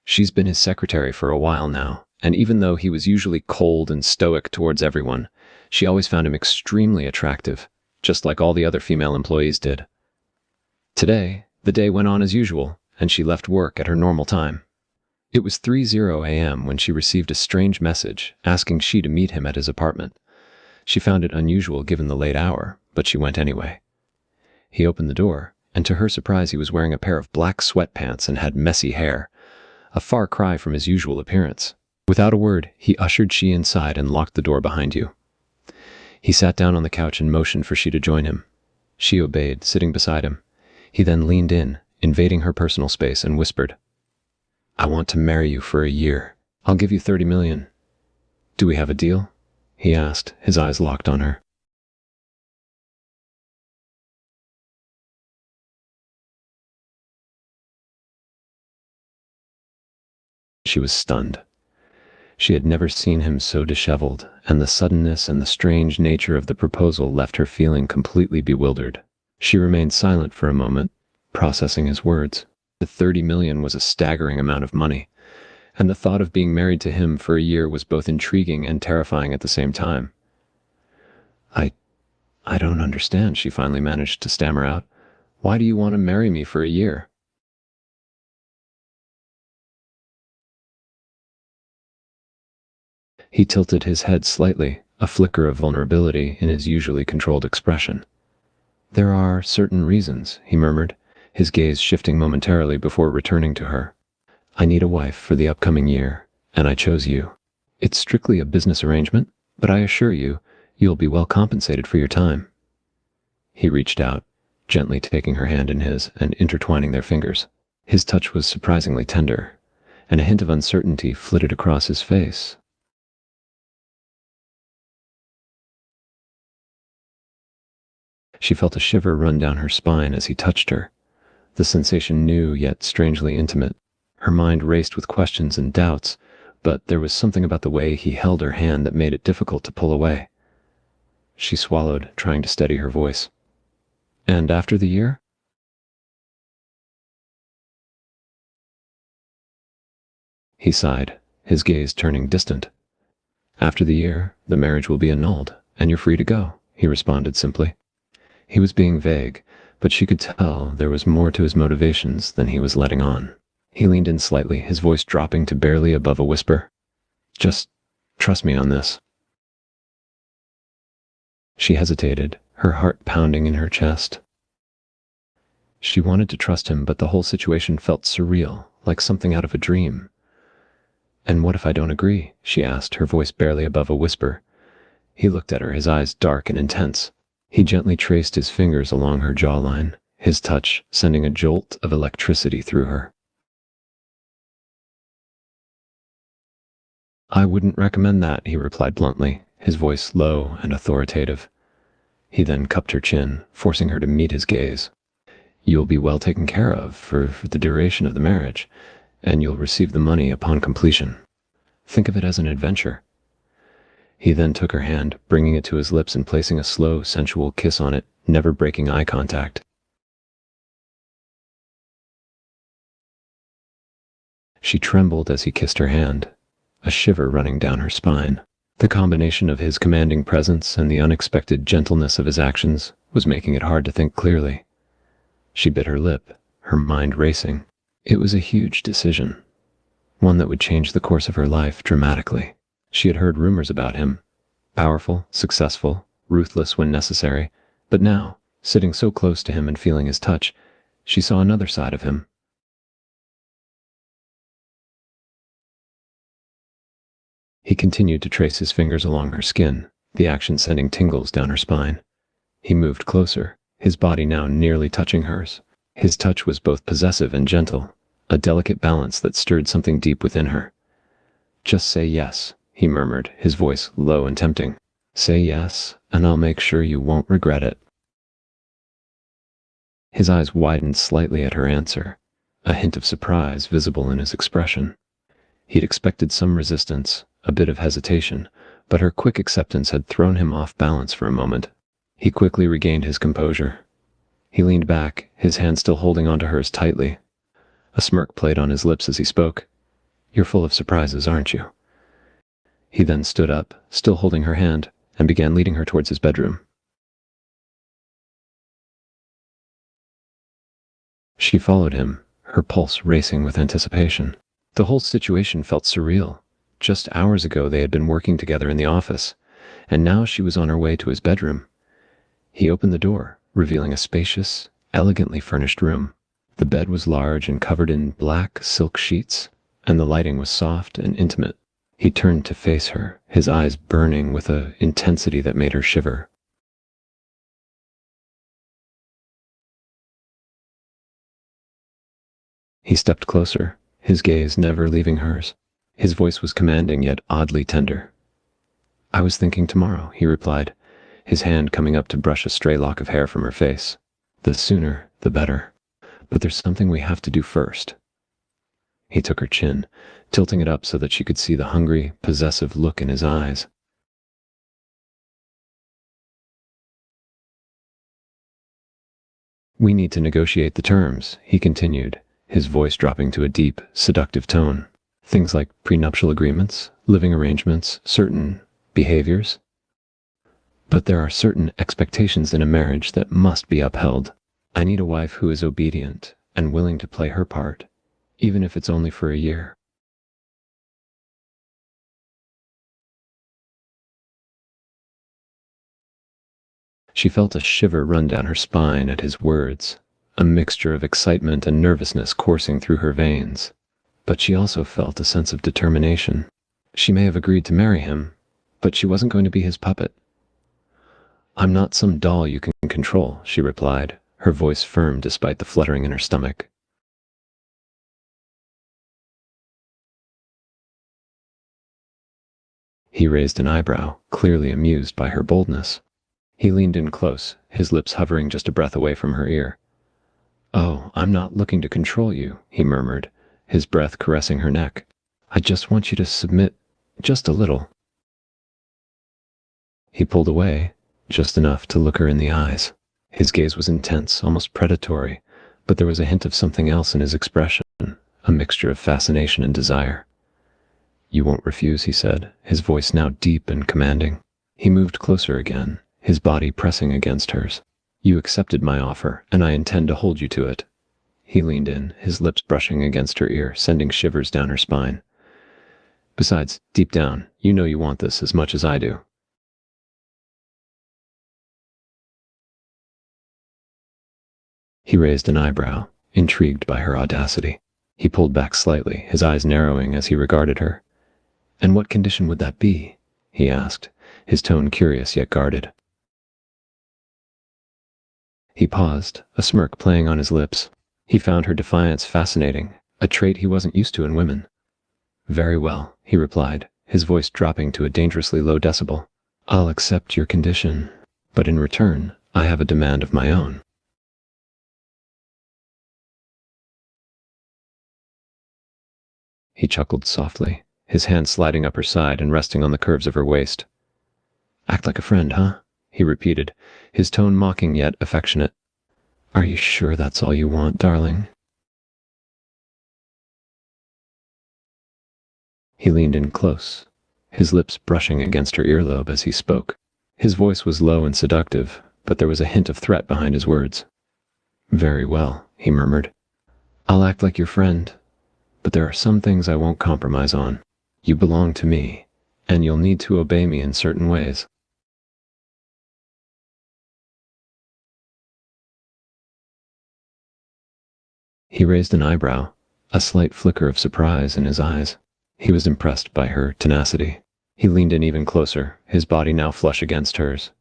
She's been his secretary for a while now, and even though he was usually cold and stoic towards everyone, she always found him extremely attractive, just like all the other female employees did. Today, the day went on as usual, and she left work at her normal time. It was 3:00 a.m. when she received a strange message asking she to meet him at his apartment. She found it unusual given the late hour, but she went anyway. He opened the door, and to her surprise he was wearing a pair of black sweatpants and had messy hair, a far cry from his usual appearance. Without a word, he ushered she inside and locked the door behind you. He sat down on the couch and motioned for she to join him. She obeyed, sitting beside him. He then leaned in, invading her personal space, and whispered, "I want to marry you for a year. I'll give you 30 million. Do we have a deal?" he asked, his eyes locked on her. She was stunned. She had never seen him so disheveled, and the suddenness and the strange nature of the proposal left her feeling completely bewildered. She remained silent for a moment, processing his words. The 30 million was a staggering amount of money, and the thought of being married to him for a year was both intriguing and terrifying at the same time. I don't understand," she finally managed to stammer out. "Why do you want to marry me for a year?" He tilted his head slightly, a flicker of vulnerability in his usually controlled expression. "There are certain reasons," he murmured, his gaze shifting momentarily before returning to her. "I need a wife for the upcoming year, and I chose you. It's strictly a business arrangement, but I assure you, you'll be well compensated for your time." He reached out, gently taking her hand in his and intertwining their fingers. His touch was surprisingly tender, and a hint of uncertainty flitted across his face. She felt a shiver run down her spine as he touched her, the sensation new yet strangely intimate. Her mind raced with questions and doubts, but there was something about the way he held her hand that made it difficult to pull away. She swallowed, trying to steady her voice. "And after the year?" He sighed, his gaze turning distant. "After the year, the marriage will be annulled, and you're free to go," he responded simply. He was being vague, but she could tell there was more to his motivations than he was letting on. He leaned in slightly, his voice dropping to barely above a whisper. "Just trust me on this." She hesitated, her heart pounding in her chest. She wanted to trust him, but the whole situation felt surreal, like something out of a dream. "And what if I don't agree?" she asked, her voice barely above a whisper. He looked at her, his eyes dark and intense. He gently traced his fingers along her jawline, his touch sending a jolt of electricity through her. "I wouldn't recommend that," he replied bluntly, his voice low and authoritative. He then cupped her chin, forcing her to meet his gaze. "You'll be well taken care of for the duration of the marriage, and you'll receive the money upon completion. Think of it as an adventure." He then took her hand, bringing it to his lips and placing a slow, sensual kiss on it, never breaking eye contact. She trembled as he kissed her hand, a shiver running down her spine. The combination of his commanding presence and the unexpected gentleness of his actions was making it hard to think clearly. She bit her lip, her mind racing. It was a huge decision, one that would change the course of her life dramatically. She had heard rumors about him, powerful, successful, ruthless when necessary, but now, sitting so close to him and feeling his touch, she saw another side of him. He continued to trace his fingers along her skin, the action sending tingles down her spine. He moved closer, his body now nearly touching hers. His touch was both possessive and gentle, a delicate balance that stirred something deep within her. "Just say yes," he murmured, his voice low and tempting. "Say yes, and I'll make sure you won't regret it." His eyes widened slightly at her answer, a hint of surprise visible in his expression. He'd expected some resistance, a bit of hesitation, but her quick acceptance had thrown him off balance for a moment. He quickly regained his composure. He leaned back, his hand still holding onto hers tightly. A smirk played on his lips as he spoke. You're full of surprises, aren't you? He then stood up, still holding her hand, and began leading her towards his bedroom. She followed him, her pulse racing with anticipation. The whole situation felt surreal. Just hours ago they had been working together in the office, and now she was on her way to his bedroom. He opened the door, revealing a spacious, elegantly furnished room. The bed was large and covered in black silk sheets, and the lighting was soft and intimate. He turned to face her, his eyes burning with an intensity that made her shiver. He stepped closer, his gaze never leaving hers. His voice was commanding yet oddly tender. "I was thinking tomorrow," he replied, his hand coming up to brush a stray lock of hair from her face. "The sooner, the better. But there's something we have to do first." He took her chin, tilting it up so that she could see the hungry, possessive look in his eyes. "We need to negotiate the terms," he continued, his voice dropping to a deep, seductive tone. "Things like prenuptial agreements, living arrangements, certain behaviors. But there are certain expectations in a marriage that must be upheld. I need a wife who is obedient and willing to play her part, even if it's only for a year." She felt a shiver run down her spine at his words, a mixture of excitement and nervousness coursing through her veins. But she also felt a sense of determination. She may have agreed to marry him, but she wasn't going to be his puppet. "I'm not some doll you can control," she replied, her voice firm despite the fluttering in her stomach. He raised an eyebrow, clearly amused by her boldness. He leaned in close, his lips hovering just a breath away from her ear. "Oh, I'm not looking to control you," he murmured, his breath caressing her neck. "I just want you to submit, just a little." He pulled away, just enough to look her in the eyes. His gaze was intense, almost predatory, but there was a hint of something else in his expression, a mixture of fascination and desire. "You won't refuse," he said, his voice now deep and commanding. He moved closer again, his body pressing against hers. "You accepted my offer, and I intend to hold you to it." He leaned in, his lips brushing against her ear, sending shivers down her spine. "Besides, deep down, you know you want this as much as I do." He raised an eyebrow, intrigued by her audacity. He pulled back slightly, his eyes narrowing as he regarded her. "And what condition would that be?" he asked, his tone curious yet guarded. He paused, a smirk playing on his lips. He found her defiance fascinating, a trait he wasn't used to in women. "Very well," he replied, his voice dropping to a dangerously low decibel. "I'll accept your condition, but in return, I have a demand of my own." He chuckled softly, his hand sliding up her side and resting on the curves of her waist. "Act like a friend, huh?" he repeated, his tone mocking yet affectionate. "Are you sure that's all you want, darling?" He leaned in close, his lips brushing against her earlobe as he spoke. His voice was low and seductive, but there was a hint of threat behind his words. "Very well," he murmured. "I'll act like your friend, but there are some things I won't compromise on. You belong to me, and you'll need to obey me in certain ways." He raised an eyebrow, a slight flicker of surprise in his eyes. He was impressed by her tenacity. He leaned in even closer, his body now flush against hers.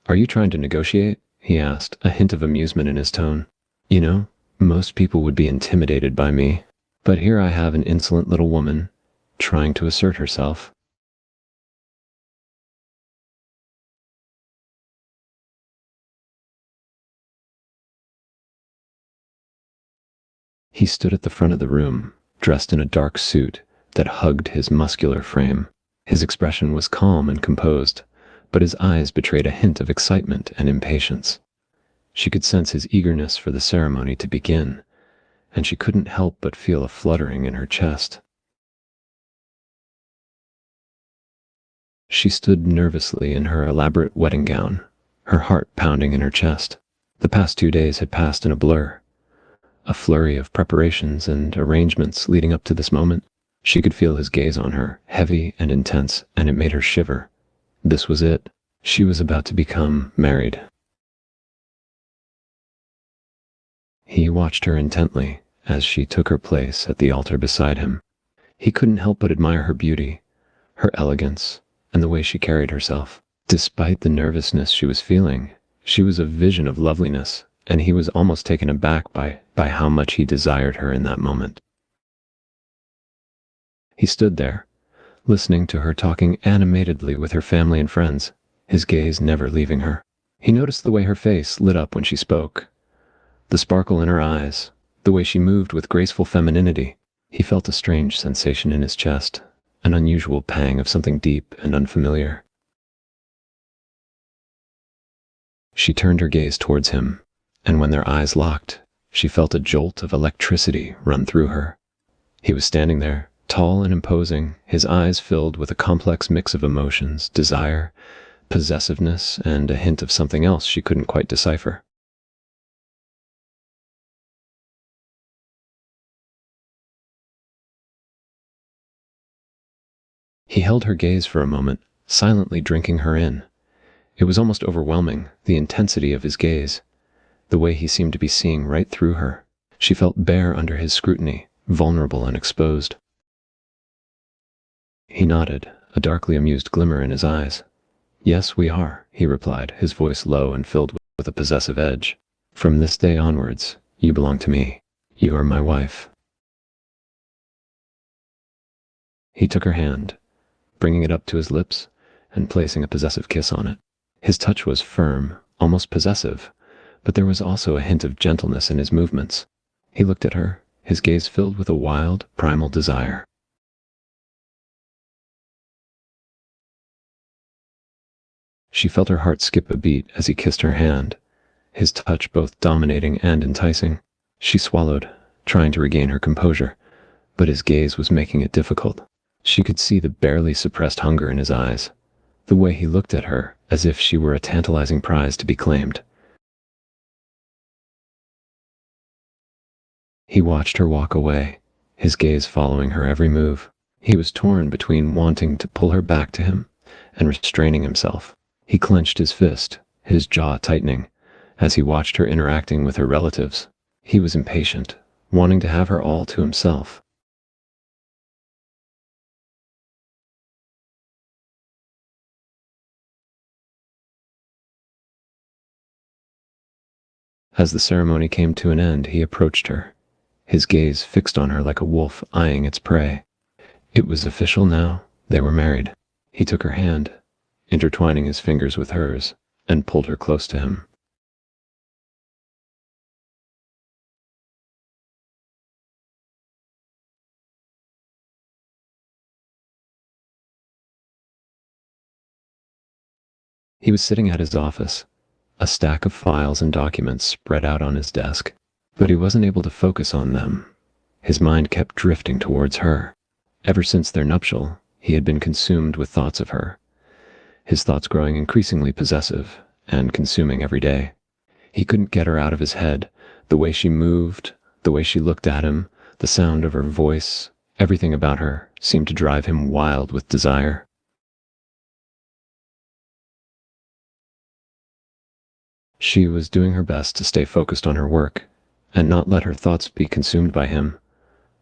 "Are you trying to negotiate?" he asked, a hint of amusement in his tone. "You know, most people would be intimidated by me, but here I have an insolent little woman, trying to assert herself." He stood at the front of the room, dressed in a dark suit that hugged his muscular frame. His expression was calm and composed, but his eyes betrayed a hint of excitement and impatience. She could sense his eagerness for the ceremony to begin, and she couldn't help but feel a fluttering in her chest. She stood nervously in her elaborate wedding gown, her heart pounding in her chest. The past 2 days had passed in a blur, a flurry of preparations and arrangements leading up to this moment. She could feel his gaze on her, heavy and intense, and it made her shiver. This was it. She was about to become married. He watched her intently as she took her place at the altar beside him. He couldn't help but admire her beauty, her elegance, and the way she carried herself. Despite the nervousness she was feeling, she was a vision of loveliness, and he was almost taken aback by how much he desired her in that moment. He stood there, listening to her talking animatedly with her family and friends, his gaze never leaving her. He noticed the way her face lit up when she spoke, the sparkle in her eyes, the way she moved with graceful femininity. He felt a strange sensation in his chest, an unusual pang of something deep and unfamiliar. She turned her gaze towards him, and when their eyes locked, she felt a jolt of electricity run through her. He was standing there, tall and imposing, his eyes filled with a complex mix of emotions, desire, possessiveness, and a hint of something else she couldn't quite decipher. He held her gaze for a moment, silently drinking her in. It was almost overwhelming, the intensity of his gaze, the way he seemed to be seeing right through her. She felt bare under his scrutiny, vulnerable and exposed. He nodded, a darkly amused glimmer in his eyes. "Yes, we are," he replied, his voice low and filled with a possessive edge. "From this day onwards, you belong to me. You are my wife." He took her hand, bringing it up to his lips and placing a possessive kiss on it. His touch was firm, almost possessive, but there was also a hint of gentleness in his movements. He looked at her, his gaze filled with a wild, primal desire. She felt her heart skip a beat as he kissed her hand, his touch both dominating and enticing. She swallowed, trying to regain her composure, but his gaze was making it difficult. She could see the barely suppressed hunger in his eyes, the way he looked at her as if she were a tantalizing prize to be claimed. He watched her walk away, his gaze following her every move. He was torn between wanting to pull her back to him and restraining himself. He clenched his fist, his jaw tightening, as he watched her interacting with her relatives. He was impatient, wanting to have her all to himself. As the ceremony came to an end, he approached her, his gaze fixed on her like a wolf eyeing its prey. It was official now. They were married. He took her hand, intertwining his fingers with hers, and pulled her close to him. He was sitting at his office, a stack of files and documents spread out on his desk, but he wasn't able to focus on them. His mind kept drifting towards her. Ever since their nuptial, he had been consumed with thoughts of her, his thoughts growing increasingly possessive and consuming every day. He couldn't get her out of his head, the way she moved, the way she looked at him, the sound of her voice, everything about her seemed to drive him wild with desire. She was doing her best to stay focused on her work and not let her thoughts be consumed by him,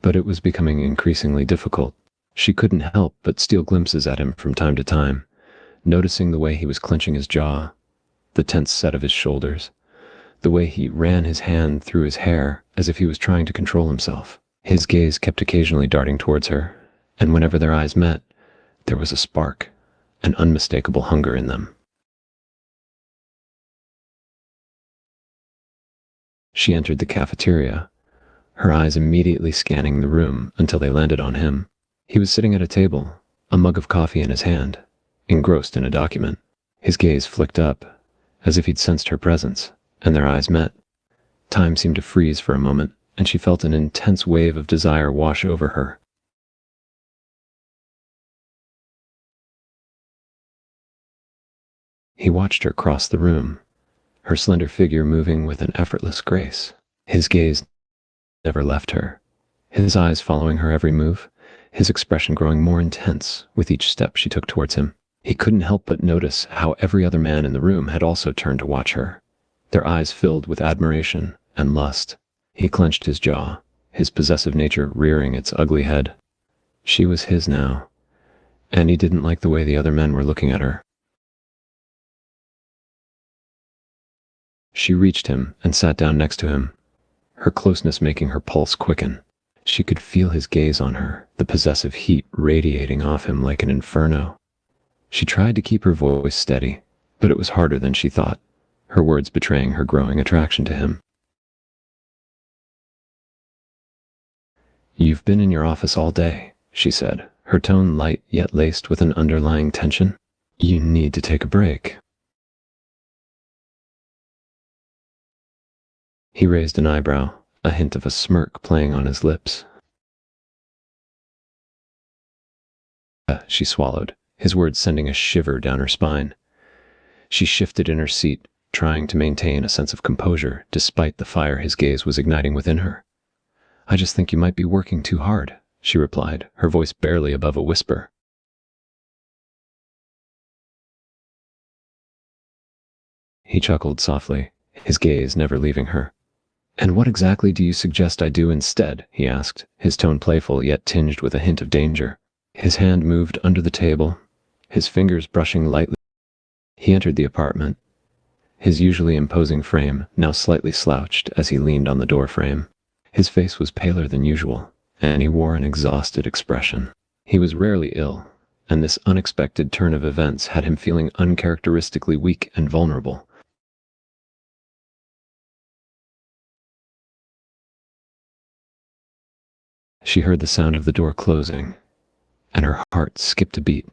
but it was becoming increasingly difficult. She couldn't help but steal glimpses at him from time to time, noticing the way he was clenching his jaw, the tense set of his shoulders, the way he ran his hand through his hair as if he was trying to control himself. His gaze kept occasionally darting towards her, and whenever their eyes met, there was a spark, an unmistakable hunger in them. She entered the cafeteria, her eyes immediately scanning the room until they landed on him. He was sitting at a table, a mug of coffee in his hand, engrossed in a document. His gaze flicked up, as if he'd sensed her presence, and their eyes met. Time seemed to freeze for a moment, and she felt an intense wave of desire wash over her. He watched her cross the room, her slender figure moving with an effortless grace. His gaze never left her, his eyes following her every move, his expression growing more intense with each step she took towards him. He couldn't help but notice how every other man in the room had also turned to watch her, their eyes filled with admiration and lust. He clenched his jaw, his possessive nature rearing its ugly head. She was his now, and he didn't like the way the other men were looking at her. She reached him and sat down next to him, her closeness making her pulse quicken. She could feel his gaze on her, the possessive heat radiating off him like an inferno. She tried to keep her voice steady, but it was harder than she thought, her words betraying her growing attraction to him. "You've been in your office all day," she said, her tone light yet laced with an underlying tension. "You need to take a break." He raised an eyebrow, a hint of a smirk playing on his lips. She swallowed, his words sending a shiver down her spine. She shifted in her seat, trying to maintain a sense of composure despite the fire his gaze was igniting within her. "I just think you might be working too hard," she replied, her voice barely above a whisper. He chuckled softly, his gaze never leaving her. "And what exactly do you suggest I do instead?" he asked, his tone playful yet tinged with a hint of danger. His hand moved under the table, his fingers brushing lightly. He entered the apartment, his usually imposing frame now slightly slouched as he leaned on the door frame. His face was paler than usual, and he wore an exhausted expression. He was rarely ill, and this unexpected turn of events had him feeling uncharacteristically weak and vulnerable. She heard the sound of the door closing, and her heart skipped a beat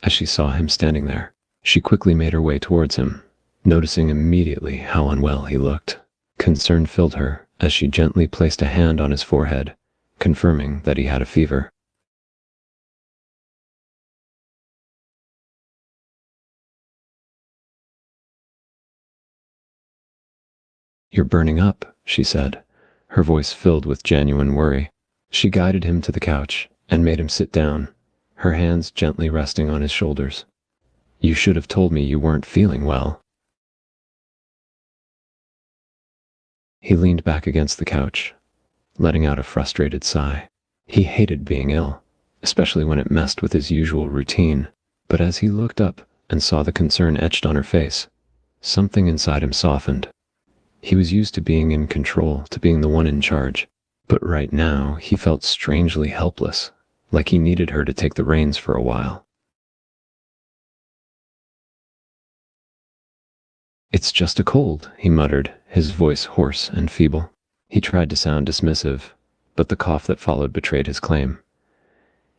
as she saw him standing there. She quickly made her way towards him, noticing immediately how unwell he looked. Concern filled her as she gently placed a hand on his forehead, confirming that he had a fever. "You're burning up," she said, her voice filled with genuine worry. She guided him to the couch and made him sit down, her hands gently resting on his shoulders. "You should have told me you weren't feeling well." He leaned back against the couch, letting out a frustrated sigh. He hated being ill, especially when it messed with his usual routine. But as he looked up and saw the concern etched on her face, something inside him softened. He was used to being in control, to being the one in charge. But right now, he felt strangely helpless, like he needed her to take the reins for a while. "It's just a cold," he muttered, his voice hoarse and feeble. He tried to sound dismissive, but the cough that followed betrayed his claim.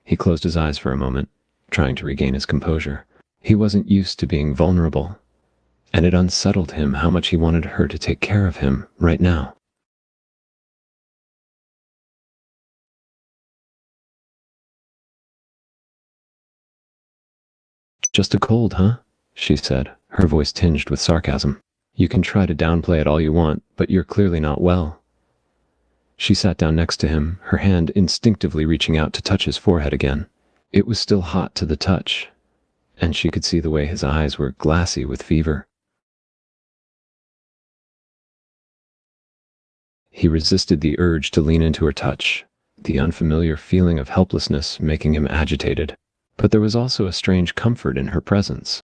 He closed his eyes for a moment, trying to regain his composure. He wasn't used to being vulnerable, and it unsettled him how much he wanted her to take care of him right now. "Just a cold, huh?" she said, her voice tinged with sarcasm. "You can try to downplay it all you want, but you're clearly not well." She sat down next to him, her hand instinctively reaching out to touch his forehead again. It was still hot to the touch, and she could see the way his eyes were glassy with fever. He resisted the urge to lean into her touch, the unfamiliar feeling of helplessness making him agitated. But there was also a strange comfort in her presence.